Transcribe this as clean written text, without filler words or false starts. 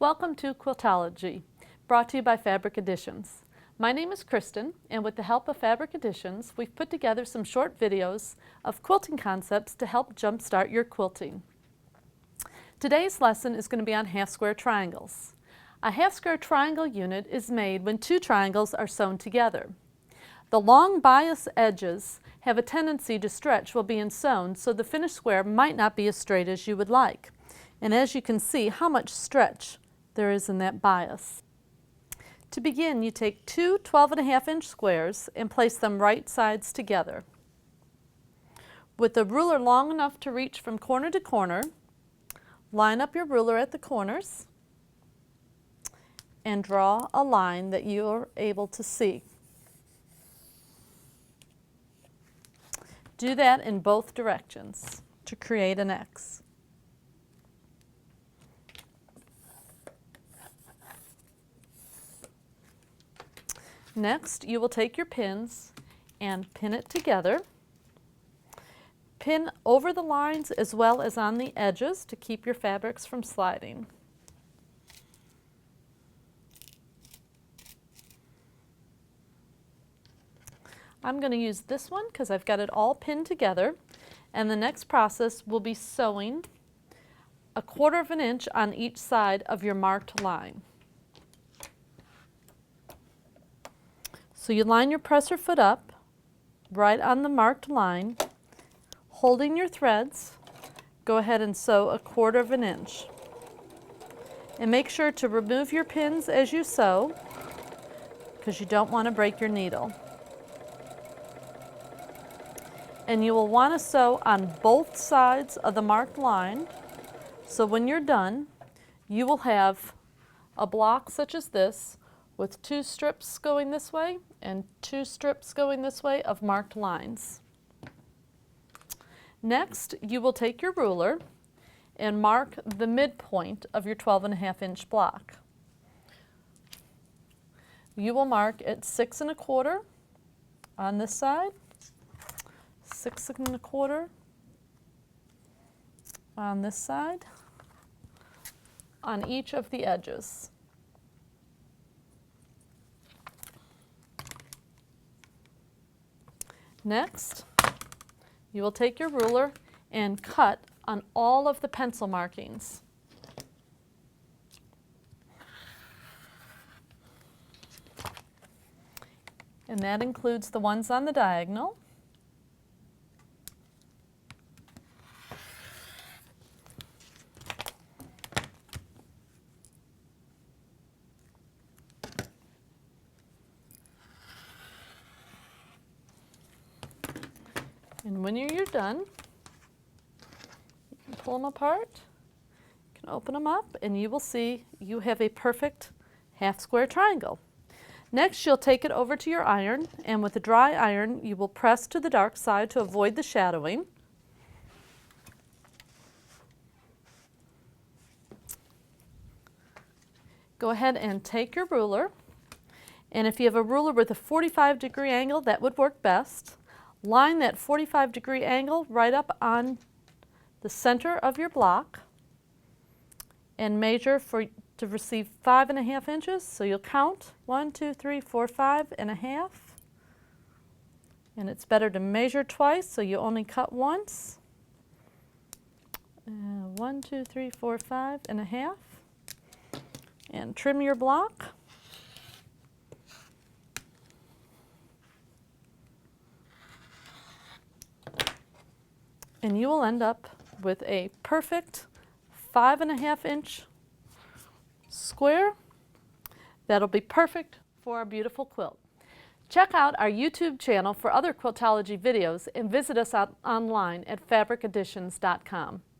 Welcome to Quiltologie, brought to you by Fabric Editions. My name is Kristen, and with the help of Fabric Editions, we've put together some short videos of quilting concepts to help jumpstart your quilting. Today's lesson is going to be on half-square triangles. A half-square triangle unit is made when two triangles are sewn together. The long bias edges have a tendency to stretch while being sewn, so the finished square might not be as straight as you would like. And as you can see how much stretch there is in that bias. To begin, you take two 12.5-inch squares and place them right sides together. With a ruler long enough to reach from corner to corner, line up your ruler at the corners and draw a line that you are able to see. Do that in both directions to create an X. Next, you will take your pins and pin it together. Pin over the lines as well as on the edges to keep your fabrics from sliding. I'm going to use this one because I've got it all pinned together, and the next process will be sewing 1/4 inch on each side of your marked line. So you line your presser foot up right on the marked line. Holding your threads, go ahead and sew 1/4 inch. And make sure to remove your pins as you sew because you don't want to break your needle. And you will want to sew on both sides of the marked line. So when you're done, you will have a block such as this with 2 strips going this way and 2 strips going this way of marked lines. Next, you will take your ruler and mark the midpoint of your 12.5-inch block. You will mark at 6 1/4 on this side, 6 1/4 on this side, on each of the edges. Next, you will take your ruler and cut on all of the pencil markings. And that includes the ones on the diagonal. And when you're done, you can pull them apart, you can open them up, and you will see you have a perfect half-square triangle. Next, you'll take it over to your iron, and with a dry iron, you will press to the dark side to avoid the shadowing. Go ahead and take your ruler, and if you have a ruler with a 45-degree angle, that would work best. Line that 45-degree angle right up on the center of your block and measure to receive 5.5 inches. So you'll count 1, 2, 3, 4, 5.5. And it's better to measure twice so you only cut once. 1, 2, 3, 4, 5.5. And trim your block. And you will end up with a perfect 5.5-inch square that'll be perfect for our beautiful quilt. Check out our YouTube channel for other Quiltologie videos and visit us online at fabriceditions.com.